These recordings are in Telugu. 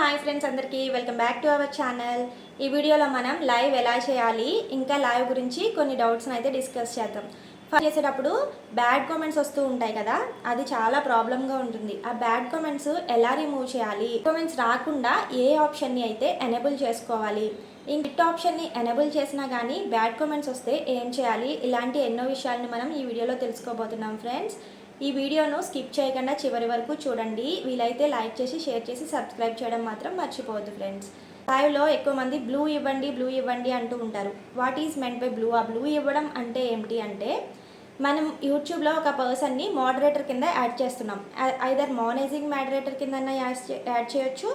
హాయ్ ఫ్రెండ్స్ అందరికీ welcome back to our channel. ఈ వీడియోలో మనం లైవ్ ఎలా చేయాలి, ఇంకా లైవ్ గురించి కొన్ని డౌట్స్ని అయితే డిస్కస్ చేద్దాం. ఫస్ట్ చేసేటప్పుడు బ్యాడ్ కామెంట్స్ వస్తూ ఉంటాయి కదా, అది చాలా ప్రాబ్లంగా ఉంటుంది. ఆ బ్యాడ్ కామెంట్స్ ఎలా రిమూవ్ చేయాలి, కామెంట్స్ రాకుండా ఏ ఆప్షన్ని అయితే ఎనేబుల్ చేసుకోవాలి, ఇంక ఆప్షన్ని ఎనేబుల్ చేసినా కానీ బ్యాడ్ కామెంట్స్ వస్తే ఏం చేయాలి, ఇలాంటి ఎన్నో విషయాలను మనం ఈ వీడియోలో తెలుసుకోబోతున్నాం ఫ్రెండ్స్. ఈ వీడియోను స్కిప్ చేయకుండా చివరి వరకు చూడండి. వీలైతే లైక్ చేసి షేర్ చేసి సబ్స్క్రైబ్ చేయడం మాత్రం మర్చిపోవద్దు ఫ్రెండ్స్. లైవ్లో ఎక్కువ మంది బ్లూ ఇవ్వండి అంటూ ఉంటారు. What is meant by blue? ఆ బ్లూ ఇవ్వడం అంటే ఏమిటి అంటే, మనం యూట్యూబ్లో ఒక పర్సన్ని మోడరేటర్ కింద యాడ్ చేస్తున్నాం. ఐదర్ మానేజింగ్ మోడరేటర్ కింద యాడ్ చేయొచ్చు,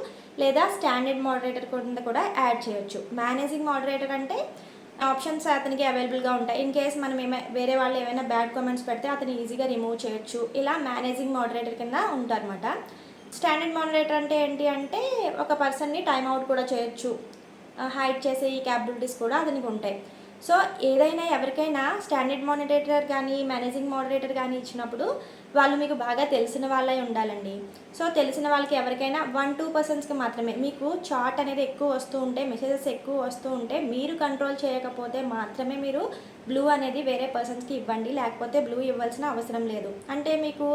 లేదా స్టాండర్డ్ మోడరేటర్ కింద కూడా యాడ్ చేయొచ్చు. మేనేజింగ్ మోడరేటర్ అంటే ఆప్షన్స్ అతనికి అవైలబుల్గా ఉంటాయి. ఇన్ కేస్ మనం వేరే వాళ్ళు ఏమైనా బ్యాడ్ కామెంట్స్ పెడితే అతను ఈజీగా రిమూవ్ చేయొచ్చు. ఇలా మేనేజింగ్ మోడరేటర్ కింద ఉంటారన్నమాట. స్టాండర్డ్ మోడరేటర్ అంటే ఏంటి అంటే, ఒక పర్సన్ని టైం అవుట్ కూడా చేయొచ్చు, హైడ్ చేసే ఈ క్యాపబిలిటీస్ కూడా అతనికి ఉంటాయి. సో ఏదైనా ఎవరికైనా స్టాండర్డ్ మోడరేటర్ కానీ మేనేజింగ్ మోడరేటర్ కానీ ఇచ్చినప్పుడు వాళ్ళు మీకు బాగా తెలిసిన వాళ్ళే ఉండాలండి. సో తెలిసిన వాళ్ళకి ఎవరికైనా 1-2%కి మాత్రమే. మీకు చాట్ అనేది ఎక్కువ వస్తూ ఉంటే, మెసేజెస్ ఎక్కువ వస్తూ ఉంటే, మీరు కంట్రోల్ చేయకపోతే మాత్రమే మీరు బ్లూ అనేది వేరే పర్సన్స్కి ఇవ్వండి. లేకపోతే బ్లూ ఇవ్వాల్సిన అవసరం లేదు. అంటే మీకు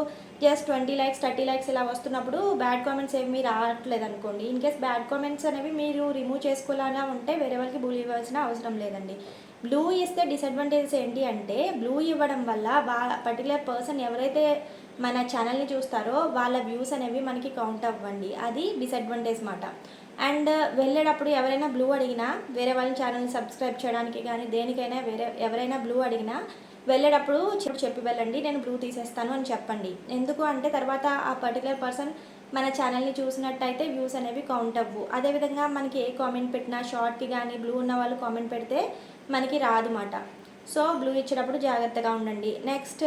జస్ట్ 20 లైక్స్ 30 లైక్స్ ఇలా వస్తున్నప్పుడు బ్యాడ్ కామెంట్స్ ఏమి రావట్లేదు అనుకోండి. ఇన్ కేస్ బ్యాడ్ కామెంట్స్ అనేవి మీరు రిమూవ్ చేసుకోవాలా ఉంటే వేరే వాళ్ళకి బ్లూ ఇవ్వాల్సిన అవసరం లేదండి. బ్లూ ఇస్తే డిసడ్వాంటేజెస్ ఏంటి అంటే, బ్లూ ఇవ్వడం వల్ల పర్టికులర్ పర్సన్ ఎవరైతే మన ఛానల్ని చూస్తారో వాళ్ళ వ్యూస్ అనేవి మనకి కౌంట్ అవ్వండి. అది డిసడ్వాంటేజ్ మాట. అండ్ వెళ్ళేటప్పుడు ఎవరైనా బ్లూ అడిగినా, వేరే వాళ్ళ ఛానల్ని సబ్స్క్రైబ్ చేయడానికి కానీ దేనికైనా ఎవరైనా బ్లూ అడిగినా వెళ్ళేటప్పుడు చెప్పి వెళ్ళండి, నేను బ్లూ తీసేస్తాను అని చెప్పండి. ఎందుకు అంటే తర్వాత ఆ పర్టికులర్ పర్సన్ మన ఛానల్ని చూసినట్టయితే వ్యూస్ అనేవి కౌంట్ అవ్వు. అదేవిధంగా మనకి ఏ కామెంట్ పెట్టినా షార్ట్కి కానీ బ్లూ ఉన్న వాళ్ళు కామెంట్ పెడితే మనకి రాదు మాట. సో బ్లూ ఇచ్చేటప్పుడు జాగ్రత్తగా ఉండండి. నెక్స్ట్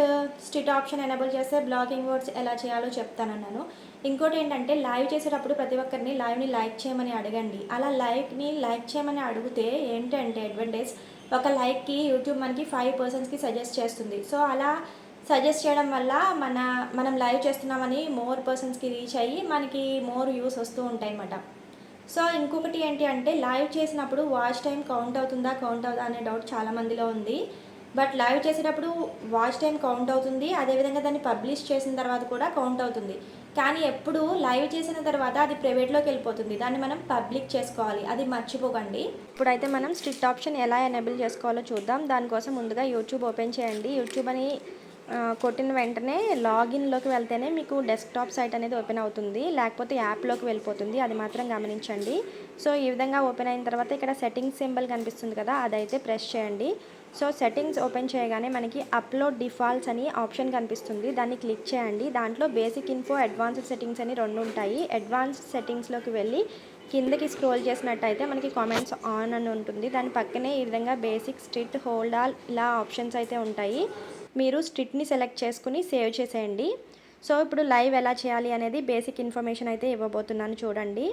స్ట్రిక్ట్ ఆప్షన్ ఎనేబుల్ చేస్తే బ్లాకింగ్ వర్డ్స్ ఎలా చేయాలో చెప్తానన్నాను. ఇంకోటి ఏంటంటే, లైవ్ చేసేటప్పుడు ప్రతి ఒక్కరిని లైవ్ని లైక్ చేయమని అడగండి. అలా లైవ్ని లైక్ చేయమని అడిగితే ఏంటంటే అడ్వాంటేజ్, ఒక లైక్కి యూట్యూబ్ మనకి 5%కి సజెస్ట్ చేస్తుంది. సో అలా సజెస్ట్ చేయడం వల్ల మనం లైవ్ చేస్తున్నామని మోర్ పర్సన్స్కి రీచ్ అయ్యి మనకి మోర్ వ్యూస్ వస్తూ ఉంటాయి అన్నమాట. సో ఇంకొకటి ఏంటి అంటే, లైవ్ చేసినప్పుడు వాచ్ టైం కౌంట్ అవుతుందా అనే డౌట్ చాలామందిలో ఉంది. బట్ లైవ్ చేసేటప్పుడు వాచ్ టైం కౌంట్ అవుతుంది, అదేవిధంగా దాన్ని పబ్లిష్ చేసిన తర్వాత కూడా కౌంట్ అవుతుంది. కానీ ఎప్పుడు లైవ్ చేసిన తర్వాత అది ప్రైవేట్లోకి వెళ్ళిపోతుంది, దాన్ని మనం పబ్లిక్ చేసుకోవాలి, అది మర్చిపోకండి. ఇప్పుడైతే మనం స్ట్రిక్ట్ ఆప్షన్ ఎలా ఎనేబుల్ చేసుకోవాలో చూద్దాం. దానికోసం ముందుగా యూట్యూబ్ ఓపెన్ చేయండి. యూట్యూబ్ అని కొట్టిన వెంటనే లాగిన్లోకి వెళ్తేనే మీకు డెస్క్టాప్ సైట్ అనేది ఓపెన్ అవుతుంది, లేకపోతే యాప్లోకి వెళ్ళిపోతుంది. అది మాత్రం గమనించండి. సో ఈ విధంగా ఓపెన్ అయిన తర్వాత ఇక్కడ సెట్టింగ్స్ సింబల్ కనిపిస్తుంది కదా, అదైతే ప్రెస్ చేయండి. సో సెట్టింగ్స్ ఓపెన్ చేయగానే మనకి అప్లోడ్ డిఫాల్ట్స్ అని ఆప్షన్ కనిపిస్తుంది, దాన్ని క్లిక్ చేయండి. దాంట్లో బేసిక్ ఇన్ఫో, అడ్వాన్స్డ్ సెట్టింగ్స్ అని 2 ఉంటాయి. అడ్వాన్స్డ్ సెట్టింగ్స్లోకి వెళ్ళి కిందకి స్క్రోల్ చేసినట్టయితే మనకి కామెంట్స్ ఆన్ అని ఉంటుంది. దాని పక్కనే ఈ విధంగా బేసిక్, స్ట్రిక్ట్, హోల్డ్ ఆల్ ఇలా ఆప్షన్స్ అయితే ఉంటాయి. మీరు స్ట్రిక్ట్ని సెలెక్ట్ చేసుకుని సేవ్ చేసేయండి. సో ఇప్పుడు లైవ్ ఎలా చేయాలి అనేది బేసిక్ ఇన్ఫర్మేషన్ అయితే ఇవ్వబోతున్నాను చూడండి.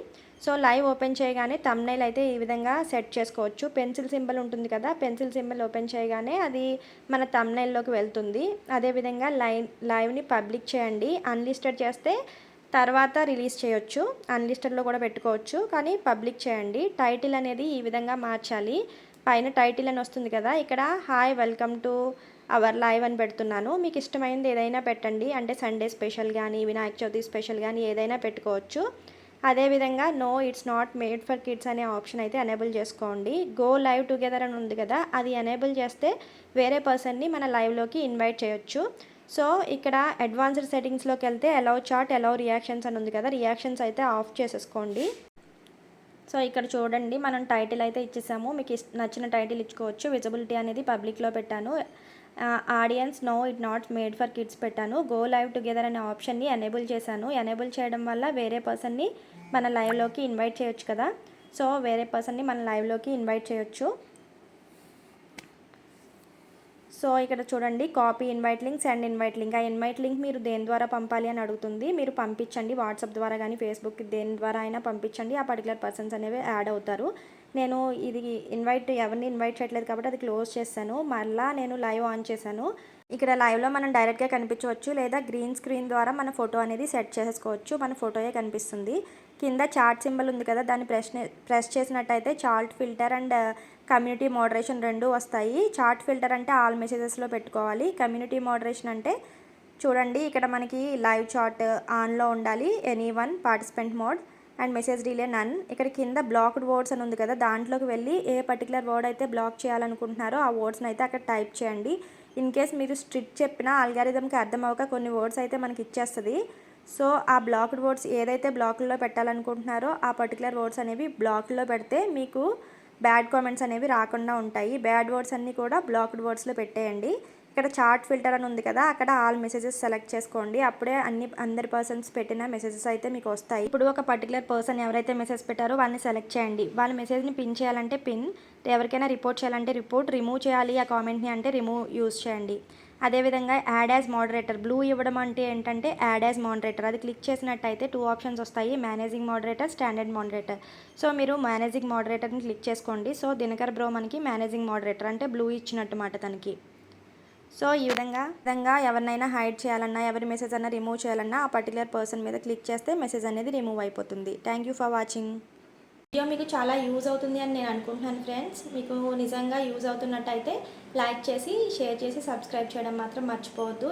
సో లైవ్ ఓపెన్ చేయగానే థంబ్నెయిల్ అయితే ఈ విధంగా సెట్ చేసుకోవచ్చు. పెన్సిల్ సింబల్ ఉంటుంది కదా, పెన్సిల్ సింబల్ ఓపెన్ చేయగానే అది మన థంబ్నెయిల్లోకి వెళ్తుంది. అదేవిధంగా లైవ్ని పబ్లిక్ చేయండి. అన్లిస్టెడ్ చేస్తే తర్వాత రిలీజ్ చేయొచ్చు, అన్లిస్టెడ్లో కూడా పెట్టుకోవచ్చు, కానీ పబ్లిక్ చేయండి. టైటిల్ అనేది ఈ విధంగా మార్చాలి. పైన టైటిల్ అని వస్తుంది కదా, ఇక్కడ hi welcome to our live అని పెడుతున్నాను. మీకు ఇష్టమైనది ఏదైనా పెట్టండి, అంటే సండే స్పెషల్ కానీ వినాయక చవితి స్పెషల్ కానీ ఏదైనా పెట్టుకోవచ్చు. అదేవిధంగా no it's not made for kids అనే ఆప్షన్ అయితే ఎనేబుల్ చేసుకోండి. గో లైవ్ టుగెదర్ అని ఉంది కదా, అది ఎనేబుల్ చేస్తే వేరే పర్సన్ని మన లైవ్లోకి ఇన్వైట్ చేయొచ్చు. సో ఇక్కడ అడ్వాన్స్డ్ సెట్టింగ్స్లోకి వెళ్తే అలౌ చాట్, అలౌ రియాక్షన్స్ అని ఉంది కదా, రియాక్షన్స్ అయితే ఆఫ్ చేసేసుకోండి. సో ఇక్కడ చూడండి, మనం టైటిల్ అయితే ఇచ్చేసాము. మీకు నచ్చిన టైటిల్ ఇచ్చుకోవచ్చు. విజిబిలిటీ అనేది పబ్లిక్లో పెట్టాను. Audience no it not made for kids పెట్టాను. గో లైవ్ టుగెదర్ అనే ఆప్షన్ని ఎనేబుల్ చేశాను. ఎనేబుల్ చేయడం వల్ల వేరే పర్సన్ని మన లైవ్లోకి ఇన్వైట్ చేయొచ్చు కదా. సో వేరే పర్సన్ని మన లైవ్లోకి ఇన్వైట్ చేయొచ్చు. సో ఇక్కడ చూడండి, copy invite link, send invite link. ఆ ఇన్వైట్ లింక్ మీరు దేని ద్వారా పంపాలి అని అడుగుతుంది. మీరు పంపించండి, వాట్సాప్ ద్వారా కానీ ఫేస్బుక్ దేని ద్వారా అయినా పంపించండి. ఆ పర్టికులర్ పర్సన్స్ అనేవి యాడ్ అవుతారు. నేను ఇది ఎవరిని ఇన్వైట్ చేయట్లేదు కాబట్టి అది క్లోజ్ చేశాను. మళ్ళీ నేను లైవ్ ఆన్ చేశాను. ఇక్కడ లైవ్లో మనం డైరెక్ట్గా కనిపించవచ్చు, లేదా గ్రీన్ స్క్రీన్ ద్వారా మన ఫోటో అనేది సెట్ చేసుకోవచ్చు. మన ఫోటోయే కనిపిస్తుంది. కింద చార్ట్ సింబల్ ఉంది కదా, దాన్ని ప్రెస్ చేసినట్టయితే chart filter and community moderation రెండు వస్తాయి. చార్ట్ ఫిల్టర్ అంటే ఆల్ మెసేజెస్లో పెట్టుకోవాలి. కమ్యూనిటీ మోడరేషన్ అంటే చూడండి, ఇక్కడ మనకి లైవ్ చాట్ ఆన్లో ఉండాలి, any one participant mode and message delay none. ఇక్కడ కింద బ్లాక్డ్ వర్డ్స్ అని ఉంది కదా, దాంట్లోకి వెళ్ళి ఏ పర్టికులర్ వర్డ్ అయితే బ్లాక్ చేయాలనుకుంటున్నారో ఆ వర్డ్స్ని అయితే అక్కడ టైప్ చేయండి. ఇన్ కేస్ మీరు స్ట్రిక్ట్ చెప్పినా అల్గారిథంకి అర్థం అవ్వక కొన్ని వర్డ్స్ అయితే మనకి ఇచ్చేస్తుంది. సో ఆ బ్లాక్డ్ వర్డ్స్ ఏదైతే బ్లాక్లో పెట్టాలనుకుంటున్నారో ఆ పర్టికులర్ వర్డ్స్ అనేవి బ్లాక్లో పెడితే మీకు బ్యాడ్ కామెంట్స్ అనేవి రాకుండా ఉంటాయి. బ్యాడ్ వర్డ్స్ అన్నీ కూడా బ్లాక్డ్ వర్డ్స్లో పెట్టేయండి. ఇక్కడ చార్ట్ ఫిల్టర్ అని ఉంది కదా, అక్కడ ఆల్ మెసేజెస్ సెలెక్ట్ చేసుకోండి. అప్పుడే అందరి పర్సన్స్ పెట్టిన మెసేజెస్ అయితే మీకు వస్తాయి. ఇప్పుడు ఒక పర్టికులర్ పర్సన్ ఎవరైతే మెసేజ్ పెట్టారో వాళ్ళని సెలెక్ట్ చేయండి. వాళ్ళ మెసేజ్ని పిన్ చేయాలంటే పిన్, ఎవరికైనా రిపోర్ట్ చేయాలంటే రిపోర్ట్, రిమూవ్ చేయాలి ఆ కామెంట్ని అంటే రిమూవ్ యూజ్ చేయండి. అదేవిధంగా యాడ్ యాజ్ మోడరేటర్, బ్లూ ఇవ్వడం అంటే ఏంటంటే యాడ్ యాజ్ మోడరేటర్. అది క్లిక్ చేసినట్టయితే 2 ఆప్షన్స్ వస్తాయి, managing moderator, standard moderator. So మీరు మేనేజింగ్ మోడరేటర్ని క్లిక్ చేసుకోండి. సో దినకర్ బ్రో మనకి మేనేజింగ్ మోడరేటర్ అంటే బ్లూ ఇచ్చినట్టు మాట తనకి. సో ఈ విధంగా ఎవరినైనా హైడ్ చేయాలన్నా, ఎవరి మెసేజ్ అన్నా రిమూవ్ చేయాలన్నా ఆ పర్టికులర్ పర్సన్ మీద క్లిక్ చేస్తే మెసేజ్ అనేది రిమూవ్ అయిపోతుంది. Thank you for watching. Video మీకు చాలా యూజ్ అవుతుంది అని నేను అనుకుంటున్నాను ఫ్రెండ్స్. మీకు నిజంగా యూజ్ అవుతున్నట్టయితే లైక్ చేసి, షేర్ చేసి, సబ్స్క్రైబ్ చేయడం మాత్రం మర్చిపోవద్దు.